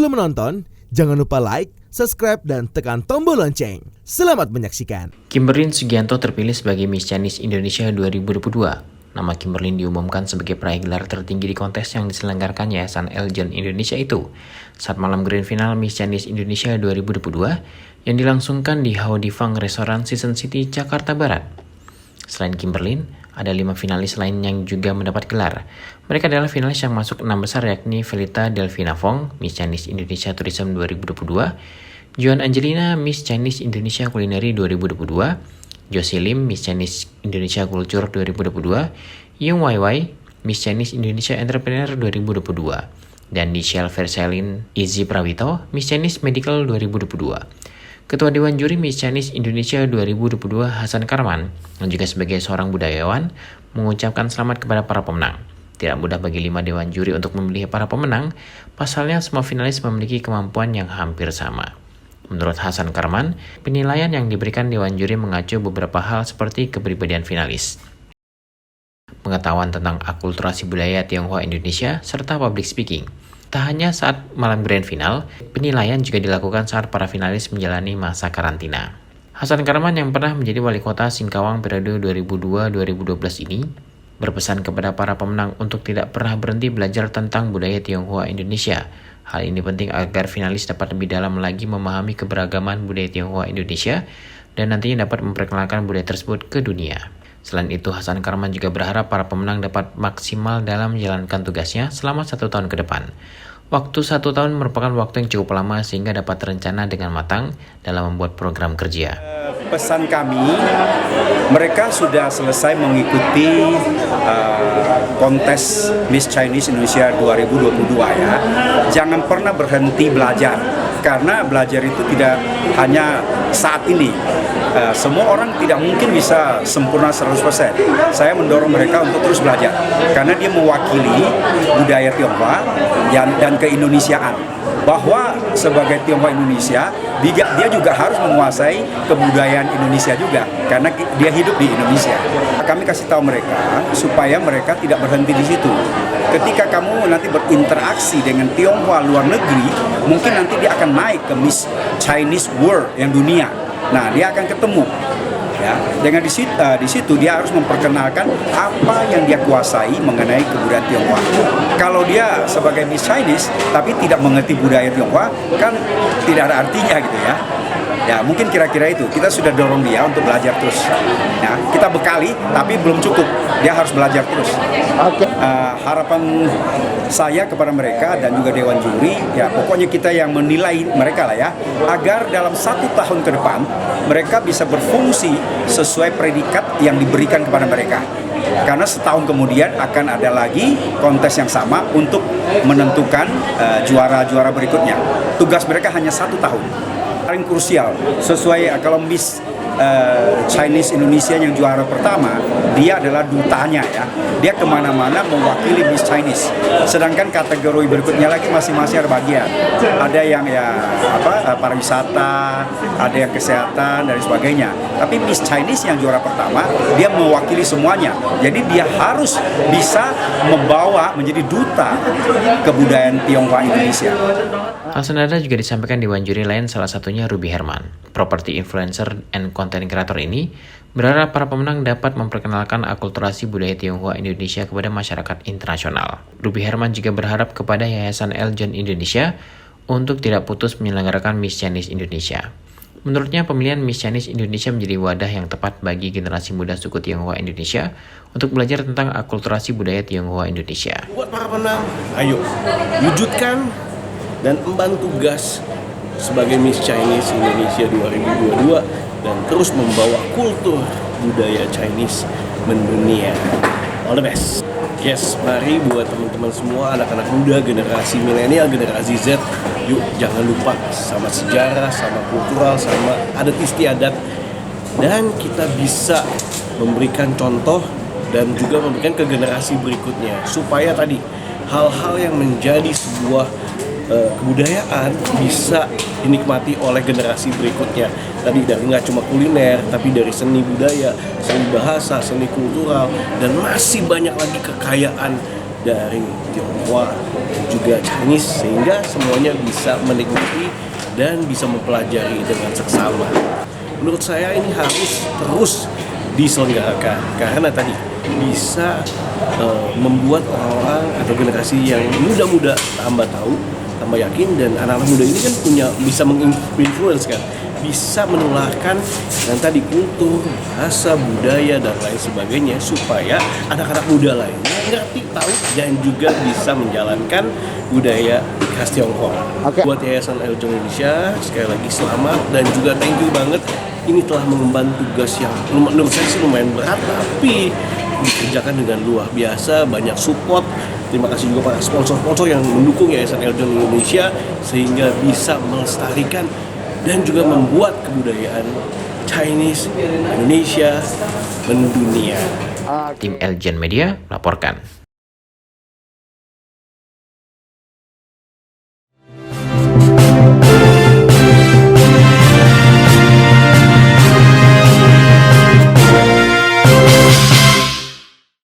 Sebelum menonton, jangan lupa like, subscribe, dan tekan tombol lonceng. Selamat menyaksikan. Kimberlyn Sugianto terpilih sebagai Miss Chinese Indonesia 2022. Nama Kimberlyn diumumkan sebagai peraih gelar tertinggi di kontes yang diselenggarakan Yayasan Eljon Indonesia itu saat malam grand final Miss Chinese Indonesia 2022 yang dilangsungkan di Howdy Fang Restaurant Season City, Jakarta Barat. Selain Kimberlyn, ada 5 finalis lain yang juga mendapat gelar. Mereka adalah finalis yang masuk 6 besar yakni Felita Delvina Fong, Miss Chinese Indonesia Tourism 2022, Joan Angelina, Miss Chinese Indonesia Culinary 2022, Josie Lim, Miss Chinese Indonesia Culture 2022, Yung Wai, Miss Chinese Indonesia Entrepreneur 2022, dan Nichelle Verselin Izzy Prawito, Miss Chinese Medical 2022. Ketua Dewan Juri Miss Chinese Indonesia 2022 Hasan Karman, yang juga sebagai seorang budayawan, mengucapkan selamat kepada para pemenang. Tidak mudah bagi 5 Dewan Juri untuk memilih para pemenang, pasalnya semua finalis memiliki kemampuan yang hampir sama. Menurut Hasan Karman, penilaian yang diberikan Dewan Juri mengacu beberapa hal seperti kepribadian finalis, pengetahuan tentang akulturasi budaya Tionghoa Indonesia, serta public speaking. Tak hanya saat malam grand final, penilaian juga dilakukan saat para finalis menjalani masa karantina. Hasan Karman yang pernah menjadi wali kota Singkawang periode 2002-2012 ini, berpesan kepada para pemenang untuk tidak pernah berhenti belajar tentang budaya Tionghoa Indonesia. Hal ini penting agar finalis dapat lebih dalam lagi memahami keberagaman budaya Tionghoa Indonesia dan nantinya dapat memperkenalkan budaya tersebut ke dunia. Selain itu, Hasan Karman juga berharap para pemenang dapat maksimal dalam menjalankan tugasnya selama 1 tahun ke depan. Waktu 1 tahun merupakan waktu yang cukup lama sehingga dapat terencana dengan matang dalam membuat program kerja. Pesan kami, mereka sudah selesai mengikuti kontes Miss Chinese Indonesia 2022 ya. Jangan pernah berhenti belajar, karena belajar itu tidak hanya saat ini. Semua orang tidak mungkin bisa sempurna 100%. Saya mendorong mereka untuk terus belajar, karena dia mewakili budaya Tionghoa dan keindonesiaan. Bahwa sebagai Tionghoa Indonesia, dia juga harus menguasai kebudayaan Indonesia juga, karena dia hidup di Indonesia. Kami kasih tahu mereka supaya mereka tidak berhenti di situ. Ketika kamu nanti berinteraksi dengan Tionghoa luar negeri, mungkin nanti dia akan naik ke Miss Chinese World yang dunia. Nah, dia akan ketemu. Ya, dengan di situ dia harus memperkenalkan apa yang dia kuasai mengenai kebudayaan Tionghoa. Kalau dia sebagai Miss Chinese tapi tidak mengerti budaya Tionghoa, kan tidak ada artinya gitu ya. Ya, mungkin kira-kira itu. Kita sudah dorong dia untuk belajar terus. Ya, kita bekali tapi belum cukup. Dia harus belajar terus. Harapan saya kepada mereka dan juga Dewan Juri, ya pokoknya kita yang menilai mereka lah ya, agar dalam 1 tahun ke depan mereka bisa berfungsi sesuai predikat yang diberikan kepada mereka. Karena setahun kemudian akan ada lagi kontes yang sama untuk menentukan juara-juara berikutnya. Tugas mereka hanya 1 tahun. Paling krusial, sesuai kalau Miss Chinese Indonesia yang juara pertama, dia adalah dutanya ya. Dia kemana-mana mewakili Miss Chinese. Sedangkan kategori berikutnya lagi masing-masing ada bagian. Ada yang pariwisata, ada yang kesehatan dan sebagainya. Tapi Miss Chinese yang juara pertama, dia mewakili semuanya. Jadi dia harus bisa membawa menjadi duta kebudayaan Tionghoa Indonesia. Hal senada juga disampaikan Dewan Juri lain, salah satunya Ruby Herman. Property influencer and content creator ini berharap para pemenang dapat memperkenalkan akulturasi budaya Tionghoa Indonesia kepada masyarakat internasional. Ruby Herman juga berharap kepada Yayasan Eljon Indonesia untuk tidak putus menyelenggarakan Miss Chinese Indonesia. Menurutnya, pemilihan Miss Chinese Indonesia menjadi wadah yang tepat bagi generasi muda suku Tionghoa Indonesia untuk belajar tentang akulturasi budaya Tionghoa Indonesia. Buat para pemenang, ayo wujudkan dan emban tugas sebagai Miss Chinese Indonesia 2022 dan terus membawa kultur budaya Chinese mendunia. All the best. Yes, mari buat teman-teman semua, anak-anak muda, generasi milenial, generasi Z, yuk jangan lupa sama sejarah, sama kultural, sama adat istiadat, dan kita bisa memberikan contoh dan juga memberikan ke generasi berikutnya supaya tadi hal-hal yang menjadi sebuah kebudayaan bisa dinikmati oleh generasi berikutnya. Tadi dari nggak cuma kuliner, tapi dari seni budaya, seni bahasa, seni kultural, dan masih banyak lagi kekayaan dari Tionghoa dan juga Chinese, sehingga semuanya bisa menikmati dan bisa mempelajari dengan seksama. Menurut saya ini harus terus diselenggarakan karena tadi bisa membuat orang-orang atau generasi yang muda-muda tambah tahu, tambah yakin, dan anak-anak muda ini kan bisa menginfluence kan, bisa menularkan dan tadi kultur, bahasa, budaya dan lain sebagainya supaya anak-anak muda lainnya ngerti, tahu dan juga bisa menjalankan budaya khas Tiongkok. Buat Yayasan El Jong Indonesia sekali lagi selamat dan juga thank you banget. Ini telah mengemban tugas yang menurut saya sih lumayan berat, tapi dikerjakan dengan luar biasa, banyak support. Terima kasih juga para sponsor-sponsor yang mendukung Yayasan El Jong Indonesia sehingga bisa melestarikan dan juga membuat kebudayaan Chinese Indonesia mendunia. Tim Elgen Media laporkan.